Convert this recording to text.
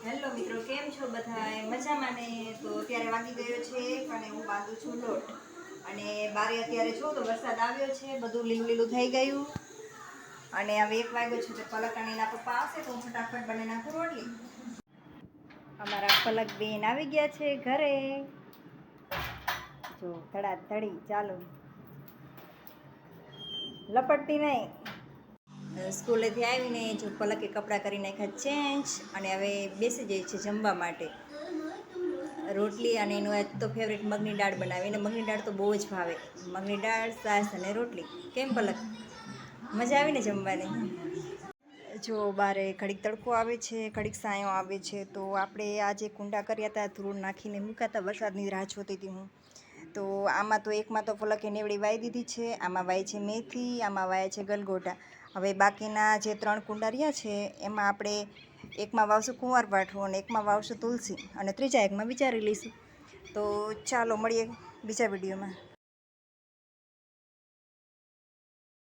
Hello મિત્રો, કેમ છો બધાય? મજામાં ને? તો અત્યારે વાગી ગયો છે અને હું બાંધું છું લોટ. અને બારે અત્યારે જો તો વરસાદ આવ્યો છે, બધું લીલું લીલું થઈ ગયું. અને હવે 1 વાગ્યો છે તો પલક અને એના પપ્પા આવશે તો હું ફટાફટ બને નાખું રોટલી. અમારા પલક બેન આવી ગયા છે ઘરે. જો ધડાધડી ચાલો, લપટતી નહીં. સ્કૂલેથી આવીને જો પલકે કપડાં કરી નાખ્યા ચેન્જ અને હવે બેસી જાય છે જમવા માટે. રોટલી અને એનું આજ તો ફેવરેટ મગની દાળ બનાવી, અને મગની દાળ તો બહુ જ ભાવે. મગની દાળ, છાશ અને રોટલી. કેમ પલક, મજા આવીને જમવાની? જો બારે ઘડીક તડકો આવે છે, ઘડીક સાયો આવે છે. તો આપણે આજે કુંડા કર્યા હતા, ધૂળ નાખીને મૂક્યા હતા, વરસાદની રાહ જોતી હતી હું. તો આમાં તો એકમાં તો પલકે નેવડી વાઈ દીધી છે, આમાં વાય છે મેથી, આમાં વાય છે ગલગોટા. હવે બાકીના જે 3 કુંડા રહ્યા છે એમાં આપણે એકમાં વાવશું કુંવારપાઠું અને એકમાં વાવશું તુલસી, અને ત્રીજા એકમાં વિચારી લઈશું. તો ચાલો મળીએ બીજા વિડીયોમાં.